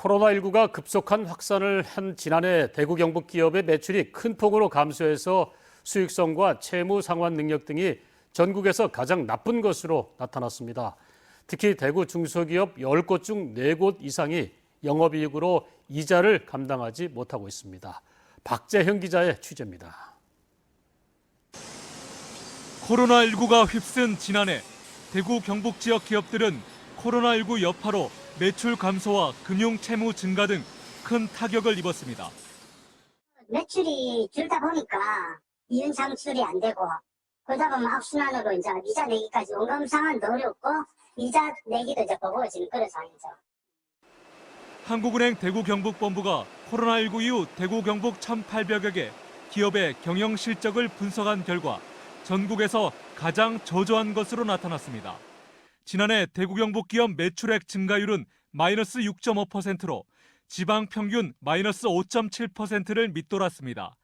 코로나19가 급속한 확산을 한 지난해 대구 경북 기업의 매출이 큰 폭으로 감소해서 수익성과 채무 상환 능력 등이 전국에서 가장 나쁜 것으로 나타났습니다. 특히 대구 중소기업 10곳 중 4곳 이상이 영업이익으로 이자를 감당하지 못하고 있습니다. 박재형 기자의 취재입니다. 코로나19가 휩쓴 지난해 대구 경북 지역 기업들은 코로나19 여파로 매출 감소와 금융 채무 증가 등 큰 타격을 입었습니다. 매출이 줄다 보니까 이윤 창출이 안 되고 그러다 보면 악순환으로 이제 이자 내기까지 원금 상환도 어렵고 이자 내기도 이제 버거워지는 그런 상황이죠. 한국은행 대구 경북본부가 코로나19 이후 대구 경북 1,800여 개 기업의 경영 실적을 분석한 결과 전국에서 가장 저조한 것으로 나타났습니다. 지난해 대구 경북 기업 매출액 증가율은 마이너스 6.5%로 지방 평균 마이너스 5.7%를 밑돌았습니다.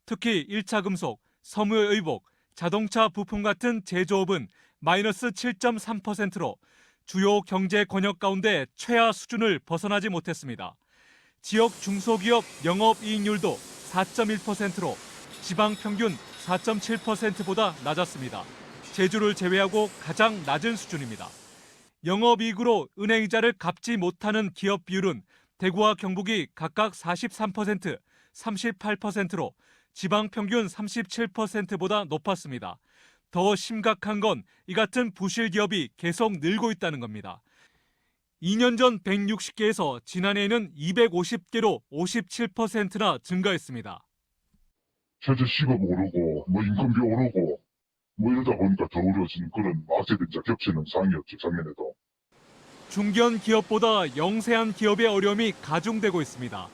특히 1차 금속, 섬유의복, 자동차 부품 같은 제조업은 마이너스 7.3%로 주요 경제 권역 가운데 최하 수준을 벗어나지 못했습니다. 지역 중소기업 영업이익률도 4.1%로 지방 평균 4.7%보다 낮았습니다. 제주를 제외하고 가장 낮은 수준입니다. 영업이익으로 은행이자를 갚지 못하는 기업 비율은 대구와 경북이 각각 43%, 38%로 지방 평균 37%보다 높았습니다. 더 심각한 건 이 같은 부실 기업이 계속 늘고 있다는 겁니다. 2년 전 160개에서 지난해에는 250개로 57%나 증가했습니다. 현재 시급 오르고 인건비 오르고 이러다 보니까 더 어려워지는 그런 악재들이 겹치는 상황이었죠, 작년에도. 중견 기업보다 영세한 기업의 어려움이 가중되고 있습니다.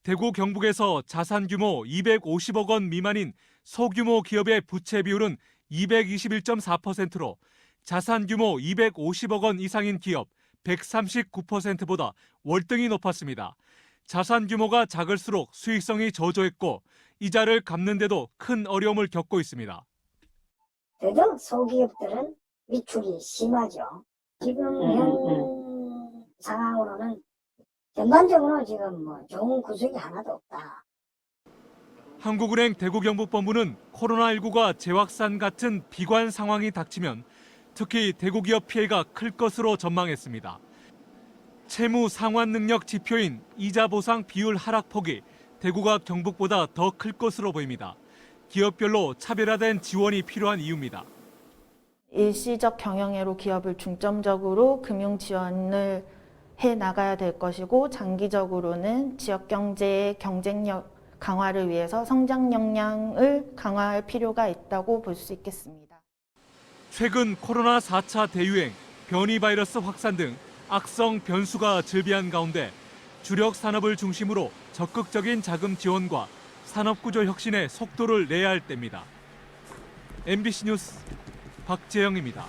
대구 경북에서 자산 규모 250억 원 미만인 소규모 기업의 부채 비율은 221.4%로 자산 규모 250억 원 이상인 기업 139%보다 월등히 높았습니다. 자산 규모가 작을수록 수익성이 저조했고 이자를 갚는데도 큰 어려움을 겪고 있습니다. 더더욱 소기업들은 위축이 심하죠. 지금 현 상황으로는 전반적으로 지금 좋은 구석이 하나도 없다. 한국은행 대구 경북본부는 코로나19가 재확산 같은 비관 상황이 닥치면 특히 대구 기업 피해가 클 것으로 전망했습니다. 채무 상환 능력 지표인 이자 보상 비율 하락폭이 대구가 경북보다 더 클 것으로 보입니다. 기업별로 차별화된 지원이 필요한 이유입니다. 일시적 경영애로 기업을 중점적으로 금융 지원을 해 나가야 될 것이고 장기적으로는 지역 경제의 경쟁력 강화를 위해서 성장 역량을 강화할 필요가 있다고 볼 수 있겠습니다. 최근 코로나 4차 대유행, 변이 바이러스 확산 등 악성 변수가 즐비한 가운데 주력 산업을 중심으로 적극적인 자금 지원과 산업구조 혁신에 속도를 내야 할 때입니다. MBC 뉴스 박재영입니다.